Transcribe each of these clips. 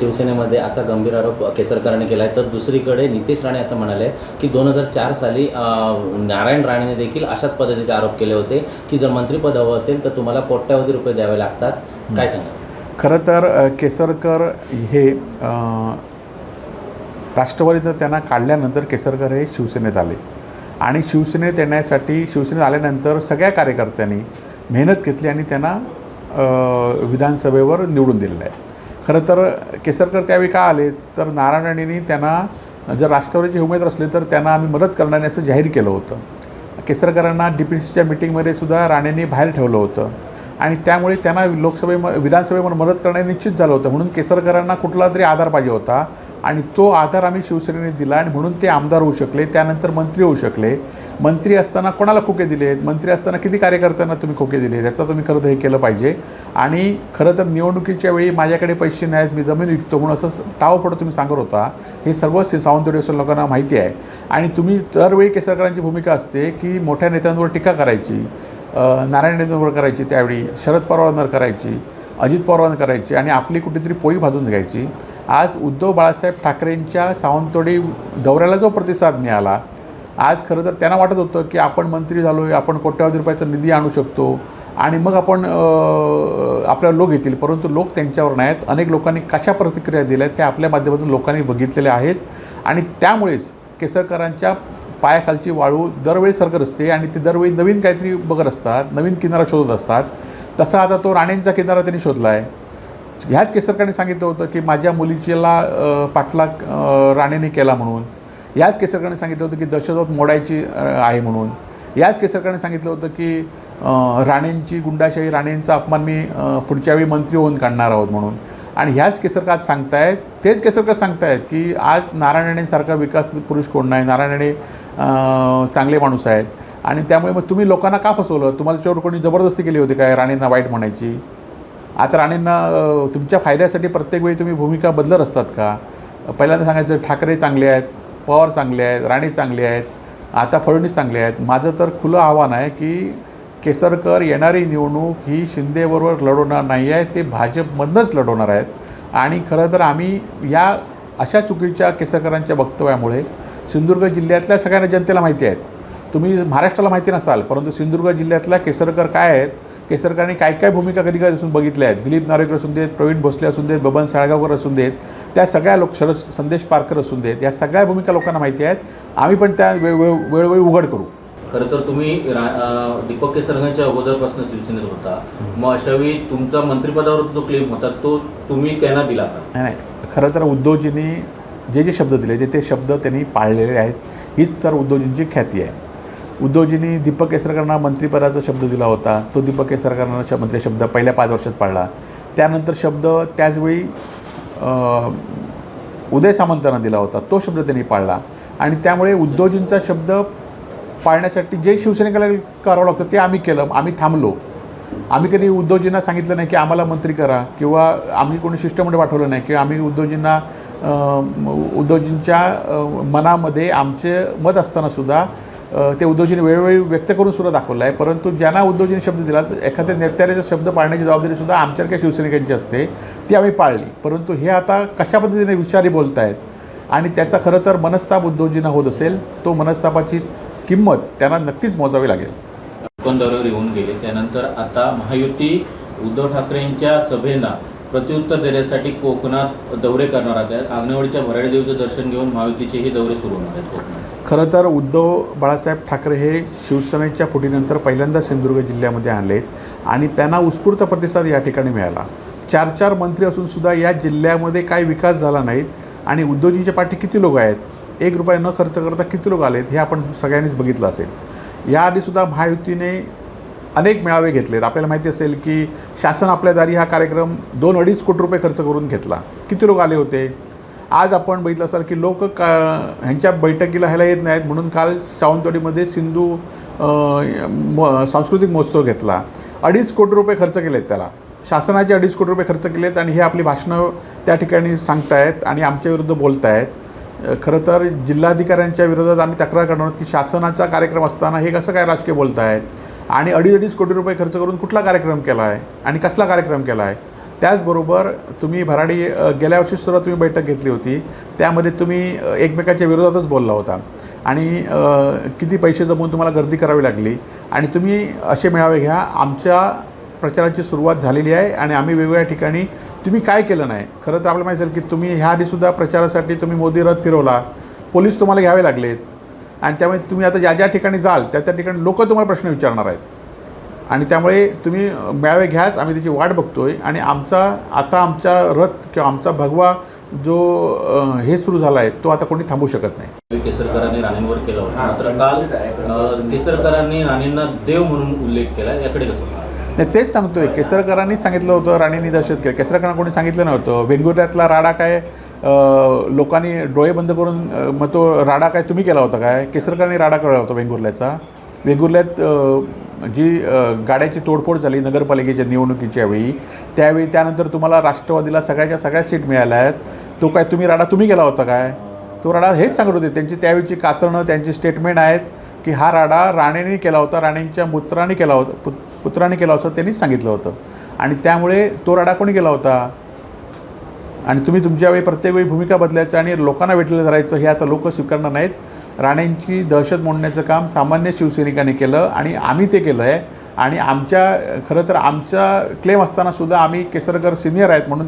शिवसेनेमध्ये असा गंभीर आरोप केसरकरांनी केला आहे, तर दुसरीकडे नितेश राणे असं म्हणाले की 2004 साली नारायण राणेने देखील अशाच पद्धतीचे आरोप केले होते की जर मंत्रिपद हवं असेल तर तुम्हाला कोट्यावधी रुपये द्यावे लागतात. काय सांगा? खरं तर केसरकर हे राष्ट्रवादीनं त्यांना काढल्यानंतर केसरकर हे शिवसेनेत आले आणि शिवसेनेत येण्यासाठी शिवसेनेत आल्यानंतर सगळ्या कार्यकर्त्यांनी मेहनत घेतली आणि त्यांना विधानसभेवर निवडून दिलेलं आहे. खरं तर केसरकर त्यावेळी का आले तर नारायण राणेंनी त्यांना जर राष्ट्रवादीचे उमेदवार असले तर त्यांना आम्ही मदत करणार असं जाहीर केलं होतं. केसरकरांना DPCच्या मिटिंगमध्ये सुद्धा राणेंनी बाहेर ठेवलं होतं आणि त्यामुळे त्यांना विधानसभेमध्ये मदत करणे निश्चित झालं होतं. म्हणून केसरकरांना कुठला तरी आधार पाहिजे होता आणि तो आधार आम्ही शिवसेनेने दिला आणि म्हणून ते आमदार होऊ शकले, त्यानंतर मंत्री होऊ शकले. मंत्री असताना कोणाला खोके दिलेत, मंत्री असताना किती कार्यकर्त्यांना तुम्ही खोके दिले, याचा तुम्ही खरं तर हे केलं पाहिजे. आणि खरं तर निवडणुकीच्या वेळी माझ्याकडे पैसे नाहीत, मी जमीन विकतो म्हणून असं टावपडं तुम्ही सांगत होता, हे सर्व सावंतवाडी लोकांना माहिती आहे. आणि तुम्ही दरवेळी केसरकरांची भूमिका असते की मोठ्या नेत्यांवर टीका करायची, नारायण राणेंवर करायची, त्यावेळी शरद पवारांवर करायची, अजित पवारांवर करायची आणि आपली कुठेतरी पोळी भाजून घ्यायची. आज उद्धव बाळासाहेब ठाकरेंच्या सावंतवाडी दौऱ्याला जो प्रतिसाद मिळाला, आज खरं तर त्यांना वाटत होतं की आपण मंत्री झालो आहे, आपण कोट्यावधी रुपयाचा निधी आणू शकतो आणि मग आपण आपल्याला लोक येतील, परंतु लोक त्यांच्यावर नाहीत. अनेक लोकांनी कशा प्रतिक्रिया दिल्या त्या आपल्या माध्यमातून लोकांनी बघितलेल्या आहेत आणि त्यामुळेच केसरकरांच्या पायाखालची वाळू दरवेळी सरकत असते आणि ते दरवेळी नवीन काहीतरी बघत असतात, नवीन किनारा शोधत असतात. तसा आता तो राणेंचा किनारा त्यांनी शोधला आहे. ह्याच केसरकरांनी सांगितलं होतं की माझ्या मुलीचीला पाठलाग राणेने केला म्हणून. याच केसरकरांनी सांगितलं होतं की दहशतवाद मोडायची आहे म्हणून. याच केसरकरांनी सांगितलं होतं की राणेंची गुंडाशाही, राणेंचा अपमान मी पुढच्या वेळी मंत्री होऊन काढणार आहोत म्हणून. आणि ह्याच केसरकर आज सांगतायत, तेच केसरकर सांगतायत की आज नारायण राणेंसारखा विकास पुरुष कोण नाही, नारायण राणे चांगले माणूस आहेत. आणि त्यामुळे मग तुम्ही लोकांना का फसवलं? तुम्हाला त्याच्यावर कोणी जबरदस्ती केली होती काय राणेंना वाईट म्हणायची? आता राणेंना तुमच्या फायद्यासाठी प्रत्येक वेळी तुम्ही भूमिका बदलत असतात का? पहिल्यांदा सांगायचं ठाकरे चांगले आहेत, पवार चांगले आहेत, राणे चांगले आहेत, आता फडणवीस चांगले आहेत. माझं तर खुलं आव्हान आहे की केसरकर येणारी निवडणूक ही शिंदेबरोबर लढवणार नाही आहे, ते भाजपमधनंच लढवणार आहेत. आणि खरं तर आम्ही या अशा चुकीच्या केसरकरांच्या वक्तव्यामुळे सिंधुदुर्ग जिल्ह्यातल्या सगळ्यांना जनतेला माहिती आहेत. तुम्ही महाराष्ट्राला माहिती नसाल, परंतु सिंधुदुर्ग जिल्ह्यातल्या केसरकर काय आहेत, केसरकरांनी काय काय भूमिका कधी कधी असून बघितल्या आहेत. दिलीप नार्वेकर असून देत, प्रवीण भोसले असून देत, बबन साळगावकर असून देत, त्या सगळ्या शरद संदेश पारकर असून देत, या सगळ्या भूमिका लोकांना माहिती आहेत. आम्ही पण त्या वेळोवेळी उघड करू. खरं तर तुम्ही दीपक केसरकरांच्या अगोदरपासून शिवसेनेत होता, मग अशावेळी तुमचा मंत्रिपदावर जो क्लेम होता तो तुम्ही त्यांना दिला का? नाही, खरं तर उद्धवजींनी जे शब्द दिले ते शब्द त्यांनी पाळलेले आहेत. हीच तर उद्धवजींची ख्याती आहे. उद्धवजींनी दीपक केसरकरांना मंत्रिपदाचा शब्द दिला होता, तो दीपक केसरकरांना मंत्री शब्द पहिल्या 5 वर्षात पाळला. त्यानंतर शब्द त्याचवेळी उदय सामंतांना दिला होता, तो शब्द त्यांनी पाळला. आणि त्यामुळे उद्धवजींचा शब्द पाळण्यासाठी जे शिवसेनेला करावं लागतं ते आम्ही केलं. आम्ही थांबलो. आम्ही कधी उद्धवजींना सांगितलं नाही की आम्हाला मंत्री करा, किंवा आम्ही कोणी शिष्टमंडळ पाठवलं नाही, किंवा आम्ही उद्धवजींच्या मनामध्ये आमचे मत असतानासुद्धा ते उद्धवजींनी वेळोवेळी व्यक्त करून सुद्धा दाखवलं आहे. परंतु ज्यांना उद्धवजींनी शब्द दिला तर एखाद्या नेत्याने शब्द पाळण्याची जबाबदारीसुद्धा आमच्यासारख्या शिवसैनिकांची असते, ती आम्ही पाळली. परंतु हे आता कशा पद्धतीने विचारी बोलत आहेत आणि त्याचा खरं तर मनस्ताप उद्धवजींना होत असेल, तो मनस्तापाची किंमत त्यांना नक्कीच मोजावी लागेल. कोण दौऱ्यावर येऊन गेले त्यानंतर आता महायुती उद्धव ठाकरेंच्या सभेला प्रत्युत्तर देण्यासाठी कोकणात दौरे करणार आहेत. आंगणेवाडीच्या भराडी देवीचं दर्शन घेऊन महायुतीचेही दौरे सुरू होणार आहेत कोकणात. खरं तर उद्धव बाळासाहेब ठाकरे हे शिवसेनेच्या फुटीनंतर पहिल्यांदा सिंधुदुर्ग जिल्ह्यामध्ये आणलेत आणि त्यांना उत्स्फूर्त प्रतिसाद या ठिकाणी मिळाला. 4 मंत्री असूनसुद्धा या जिल्ह्यामध्ये काही विकास झाला नाहीत. आणि उद्धवजींच्या पाठी किती लोक आहेत, 1 रुपया न खर्च करता किती लोक आलेत हे आपण सगळ्यांनीच बघितलं असेल. याआधीसुद्धा महायुतीने अनेक मेळावे घेतलेत. आपल्याला माहिती असेल की शासन आपल्या दारी हा कार्यक्रम 2-2.5 कोटी रुपये खर्च करून घेतला. किती लोक आले होते? आज आपण बघितलं असाल की लोक ह्यांच्या बैठकीला ह्याला येत नाहीत म्हणून काल सावंतवाडीमध्ये सांस्कृतिक महोत्सव घेतला. 2.5 कोटी रुपये खर्च केलेत त्याला. शासनाचे 2.5 कोटी रुपये खर्च केलेत आणि हे आपली भाषणं त्या ठिकाणी सांगतायत आणि आमच्या विरुद्ध बोलतायत. खरं तर जिल्हाधिकाऱ्यांच्या विरोधात आम्ही तक्रार करणार आहोत की शासनाचा कार्यक्रम असताना हे कसं काय राजकीय बोलत आहेत आणि 2.5 कोटी रुपये खर्च करून कुठला कार्यक्रम केला आहे आणि कसला कार्यक्रम केला आहे. त्याचबरोबर तुम्ही भराडी गेल्या वर्षीसुद्धा तुम्ही बैठक घेतली होती, त्यामध्ये तुम्ही एकमेकाच्या विरोधातच बोलला होता आणि किती पैसे जमवून तुम्हाला गर्दी करावी लागली आणि तुम्ही असे मेळावे घ्या. आमच्या प्रचाराची सुरुवात झालेली आहे आणि आम्ही वेगवेगळ्या ठिकाणी तुम्ही काय केलं नाही. खरं तर आपल्याला माहिती असेल की तुम्ही ह्या आधीसुद्धा प्रचारासाठी तुम्ही मोदी रथ फिरवला, पोलीस तुम्हाला घ्यावे लागलेत आणि त्यामुळे तुम्ही आता ज्या ज्या ठिकाणी जाल त्या त्या ठिकाणी लोक तुम्हाला प्रश्न विचारणार आहेत आणि त्यामुळे तुम्ही मेळावे घ्याच, आम्ही त्याची वाट बघतोय आणि आमचा रथ किंवा आमचा भगवा जो हे सुरू झाला आहे तो आता कोणी थांबवू शकत नाही. केसरकरांनी राणेंवर केला होता, मात्र काल केसरकरांनी राणेंना देव म्हणून उल्लेख केला, याकडे कसं? नाही, तेच सांगतोय, केसरकरांनीच सांगितलं होतं राणेंनी दहशत केलं. केसरकरांना कोणी सांगितलं नव्हतं. वेंगुर्ल्यातला राडा काय लोकांनी डोळे बंद करून मग तो राडा काय तुम्ही केला होता काय? केसरकरांनी राडा केला होता वेंगुर्ल्याचा. वेंगुर्ल्यात जी गाड्याची तोडफोड झाली नगरपालिकेच्या निवडणुकीच्या वेळी, त्यावेळी त्यानंतर तुम्हाला राष्ट्रवादीला सगळ्या सीट मिळाल्या आहेत. तो काय तुम्ही केला होता काय? तो राडा हेच सांगत होते. त्यांची त्यावेळीची कातरणं, त्यांची स्टेटमेंट आहेत की हा राडा राणेंनी केला होता, राणेंच्या पुत्राने केला होता त्यांनीच सांगितलं होतं आणि त्यामुळे तो राडा कोणी केला होता? आणि तुम्ही तुमच्या वेळी प्रत्येक वेळी भूमिका बदलायचं आणि लोकांना वेठलेलं धरायचं हे आता लोक स्वीकारणार नाहीत. राणेंची दहशत मोडण्याचं काम सामान्य शिवसैनिकांनी केलं आणि आम्ही ते केलं आहे आणि खरं तर आमचा क्लेम असतानासुद्धा आम्ही केसरकर सिनियर आहेत म्हणून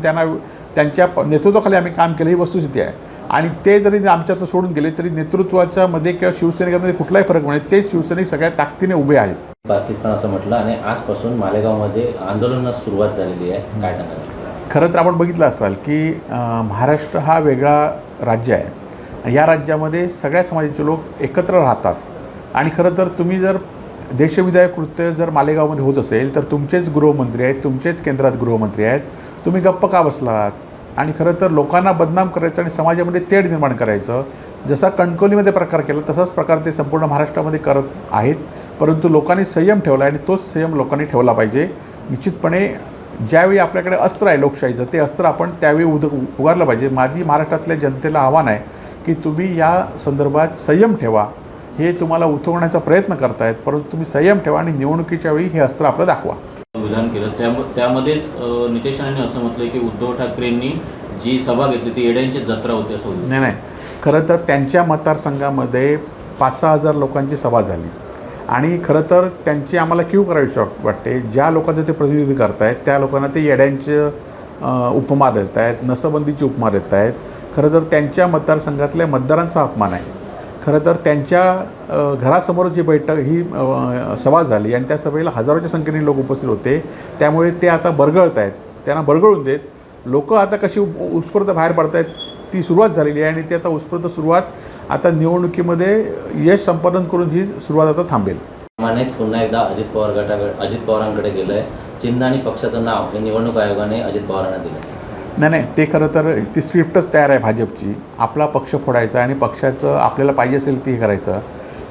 त्यांच्या नेतृत्वाखाली आम्ही काम केलं, ही वस्तुस्थिती आहे. आणि ते जरी आमच्यातून सोडून गेले तरी नेतृत्वाच्या मध्ये किंवा शिवसैनिकांमध्ये कुठलाही फरक नाही. ते शिवसैनिक सगळ्या ताकदीने उभे आहेत. पाकिस्तान असं म्हटलं आणि आजपासून मालेगावमध्ये आंदोलनास सुरुवात झालेली आहे, काय सांगाल? खरं तर आपण बघितलं असाल की महाराष्ट्र हा वेगळा राज्य आहे. या राज्यामध्ये सगळ्या समाजाचे लोक एकत्र राहतात आणि खरं तर तुम्ही जर देशविधायक कृत्य जर मालेगावमध्ये होत असेल तर तुमचेच गृहमंत्री आहेत, तुमचेच केंद्रात गृहमंत्री आहेत, तुम्ही गप्प का बसलात? आणि खरं तर लोकांना बदनाम करायचं आणि समाजामध्ये तेढ निर्माण करायचं, जसा कणकवलीमध्ये प्रकार केला तसाच प्रकार ते संपूर्ण महाराष्ट्रामध्ये करत आहेत. परंतु लोकांनी संयम ठेवला आणि तोच संयम लोकांनी ठेवला पाहिजे. निश्चितपणे ज्यावेळी आपल्याकडे अस्त्र आहे लोकशाहीचं, ते अस्त्र आपण त्यावेळी उगारलं पाहिजे. माझी महाराष्ट्रातल्या जनतेला आव्हान आहे की तुम्ही या संदर्भात संयम ठेवा. हे तुम्हाला उठवण्याचा प्रयत्न करतायत, परंतु तुम्ही संयम ठेवा आणि निवडणुकीच्या वेळी हे अस्त्र आपलं दाखवा. विधान केलं त्यामध्येच नितेश राणेंनी असं म्हटलं की उद्धव ठाकरेंनी जी सभा घेतली ती येड्यांची जत्रा होती असं होतं. नाही, खरं तर त्यांच्या मतदारसंघामध्ये 5-6 हजार लोकांची सभा झाली आणि खरं तर त्यांची आम्हाला क्यू करावी वाटते. ज्या लोकांचं ते प्रतिनिधित्व करत आहेत त्या लोकांना ते येड्यांचं उपमा देत आहेत, नसबंदीची उपमा देत आहेत. खरं तर त्यांच्या मतदारसंघातल्या मतदारांचा अपमान आहे. खरं तर त्यांच्या घरासमोर जी बैठक ही सभा झाली आणि त्या सभेला हजारोच्या संख्येने लोक उपस्थित होते, त्यामुळे ते आता बरगळत आहेत. त्यांना बरगळून देत. लोक आता कशी उत्स्फूर्त बाहेर पडत आहेत ती सुरुवात झालेली आहे आणि ती आता उत्स्फूर्त सुरुवात आता निवडणुकीमध्ये यश संपादन करून ही सुरुवात आता थांबेल. मानेच पुन्हा एकदा अजित पवारांकडे गेलं आहे. चिन्ह आणि पक्षाचं नाव हे निवडणूक आयोगाने अजित पवारांना दिलं. नाही, ते खरं तर ती स्क्रिप्टच तयार आहे भाजपची. आपला पक्ष फोडायचा आणि पक्षाचं आपल्याला पाहिजे असेल ते करायचं.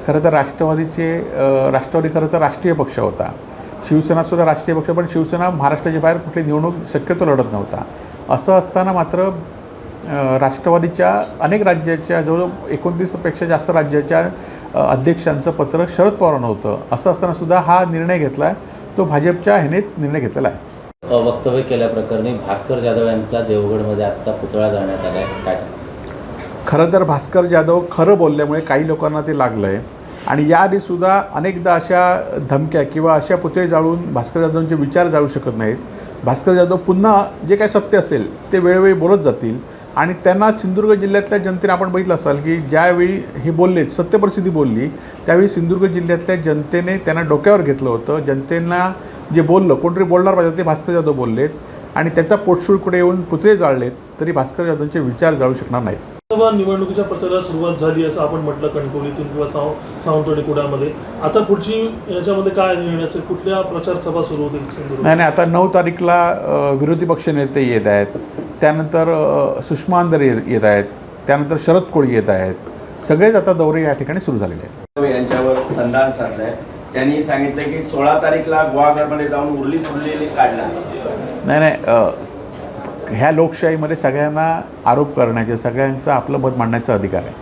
खरं तर राष्ट्रवादी खरं तर राष्ट्रीय पक्ष होता. शिवसेनासुद्धा राष्ट्रीय पक्ष, पण शिवसेना महाराष्ट्राच्या बाहेर कुठली निवडणूक शक्यतो लढत नव्हता. असं असताना मात्र राष्ट्रवादीच्या अनेक राज्याच्या जवळजवळ 29पेक्षा जास्त राज्याच्या अध्यक्षांचं पत्र शरद पवारांना होतं. असं असतानासुद्धा हा निर्णय घेतला आहे, तो भाजपच्या ह्यानेच निर्णय घेतलेला आहे. वक्तव्य केल्याप्रकरणी भास्कर जाधव यांचा देवगडमध्ये आत्ता पुतळा जाळण्यात आला आहे, काय सांगा? खरं तर भास्कर जाधव खरं बोलल्यामुळे काही लोकांना ते लागलं आहे आणि याआधीसुद्धा अनेकदा अशा धमक्या किंवा अशा पुतळे जाळून भास्कर जाधवांचे विचार जाळू शकत नाहीत. भास्कर जाधव पुन्हा जे काय सत्य असेल ते वेळोवेळी बोलत जातील आणि त्यांना सिंधुदुर्ग जिल्ह्यातल्या जनतेने आपण बघितलं असाल की ज्यावेळी हे बोलले, सत्य परिस्थिती बोलली, त्यावेळी सिंधुदुर्ग जिल्ह्यातल्या जनतेने त्यांना डोक्यावर घेतलं होतं. जनतेला जे बोललं, कोणतरी बोलणार पाहिजे ते भास्कर जाधव बोललेत आणि त्याचा पोटशूळकडे येऊन पुतळे जाळलेत, तरी भास्कर जाधवांचे विचार जाळू शकणार नाहीत. निवडणुकीच्या प्रचाराला सुरुवात झाली असं आपण म्हटलं कणकवलीतून किंवा सावंतवाडी कुडामध्ये. आता पुढची याच्यामध्ये काय निर्णय असेल, कुठल्या प्रचार सभा सुरू होतील? नाही, आता 9 तारीखला विरोधी पक्षनेते येत आहेत, त्यानंतर सुषमा अंधारे येत आहेत, त्यानंतर शरद कोळी येत आहेत. सगळेच आता दौरे या ठिकाणी सुरू झालेले आहेत. यांच्यावर संधान साधलंय. त्यांनी सांगितलं की 16 तारीखला गुहागरमध्ये जाऊन उरली सुरलेली काढला. नाही, ह्या लोकशाहीमध्ये सगळ्यांना आरोप करण्याचे, सगळ्यांचं आपलं मत मांडण्याचा अधिकार आहे.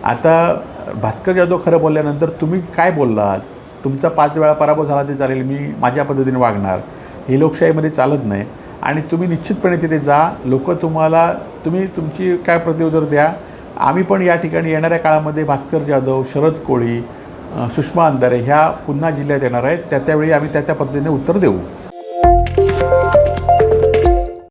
आता भास्कर जाधव खरं बोलल्यानंतर तुम्ही काय बोललात, तुमचा 5 वेळा पराभव झाला ते चालेल, मी माझ्या पद्धतीने वागणार, हे लोकशाहीमध्ये चालत नाही. आणि तुम्ही निश्चितपणे तिथे जा. लोक तुम्ही तुमची काय प्रत्युत्तर द्या. आम्ही पण या ठिकाणी येणाऱ्या काळामध्ये भास्कर जाधव, शरद कोळी, सुषमा अंधारे ह्या पुन्हा जिल्ह्यात येणार आहेत. त्यावेळी आम्ही त्या पद्धतीने उत्तर देऊ.